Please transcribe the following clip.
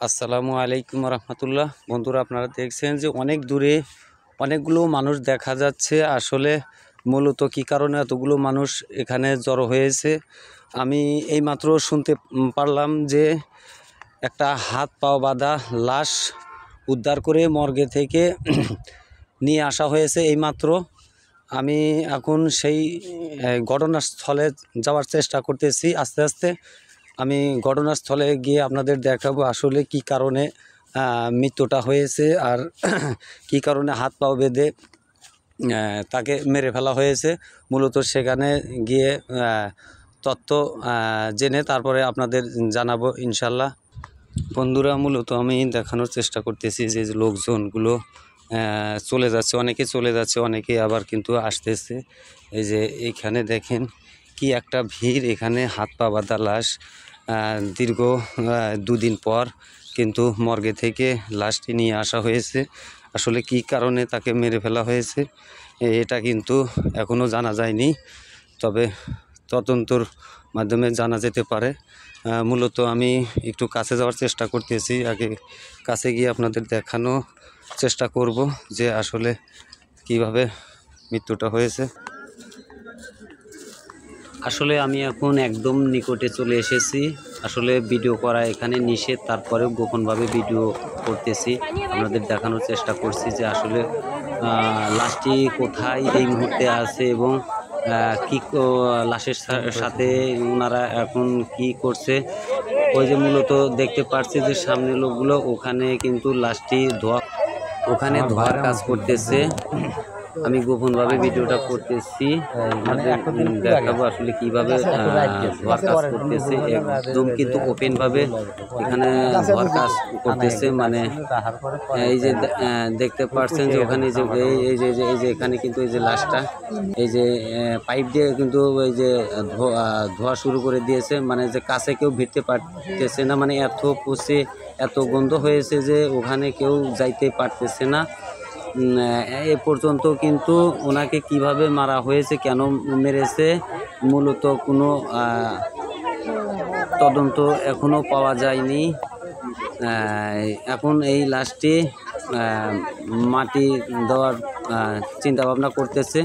আসসালামু আলাইকুম রহমতুল্লাহ। বন্ধুরা, আপনারা দেখছেন যে অনেক দূরে অনেকগুলো মানুষ দেখা যাচ্ছে। আসলে মূলত কী কারণে এতগুলো মানুষ এখানে জড়ো হয়েছে আমি এইমাত্র শুনতে পারলাম যে একটা হাত পা বাঁধা লাশ উদ্ধার করে মর্গে থেকে নিয়ে আসা হয়েছে এইমাত্র। আমি এখন সেই ঘটনাস্থলে যাওয়ার চেষ্টা করতেছি। আস্তে আস্তে আমি ঘটনাস্থলে গিয়ে আপনাদের দেখাবো আসলে কি কারণে মৃত্যুটা হয়েছে আর কি কারণে হাত পা বেঁধে তাকে মেরে ফেলা হয়েছে। মূলত সেখানে গিয়ে তথ্য জেনে তারপরে আপনাদের জানাবো ইনশাল্লাহ। বন্ধুরা, মূলত আমি দেখানোর চেষ্টা করতেছি যে লোকজনগুলো চলে যাচ্ছে, অনেকে চলে যাচ্ছে, অনেকে আবার কিন্তু আসতেছে। এই যে এইখানে দেখেন কি একটা ভিড়। এখানে হাত পা বাঁধা লাশ দীর্ঘ 2 দিন পর কিন্তু মর্গে থেকে লাশটি নিয়ে আসা হয়েছে। আসলে কি কারণে তাকে মেরে ফেলা হয়েছে এটা কিন্তু এখনও জানা যায়নি, তবে তদন্তর মাধ্যমে জানা যেতে পারে। মূলত আমি একটু কাছে যাওয়ার চেষ্টা করতেছি, আগে কাছে গিয়ে আপনাদের দেখানো চেষ্টা করব যে আসলে কিভাবে মৃত্যুটা হয়েছে। আসলে আমি এখন একদম নিকটে চলে এসেছি। আসলে ভিডিও করা এখানে নিষেধ, তারপরেও গোপনভাবে ভিডিও করতেছি, আপনাদের দেখানোর চেষ্টা করছি যে আসলে লাশটি কোথায় এই মুহূর্তে আছে এবং কি লাশের সাথে ওনারা এখন কি করছে। ওই যে মূলত দেখতে পাচ্ছি যে সামনে লোকগুলো ওখানে কিন্তু লাশটি ধোয়ার কাজ করতেছে। আমি গোপনভাবে ভিডিওটা করতেছি, দেখাবো আসলে কিভাবে ধোয়ার কাজ করতেছে। একদম কিন্তু ওপেনভাবে এখানে ধোয়ার কাজ করতেছে। মানে এই যে দেখতে পাচ্ছেন যে ওখানে যে এই যে এখানে কিন্তু এই যে লাশটা এই যে পাইপ দিয়ে কিন্তু এই যে ধোয়া শুরু করে দিয়েছে। মানে যে কাছে কেউ ভিড়তে পারতেছে না, মানে এত পচে এত গন্ধ হয়েছে যে ওখানে কেউ যাইতে পারতেছে না। এ পর্যন্ত কিন্তু ওনাকে কিভাবে মারা হয়েছে, কেন মেরেছে, মূলত কোনো তদন্ত এখনও পাওয়া যায়নি। এখন এই লাশটি মাটি দেওয়ার চিন্তা ভাবনা করতেছে।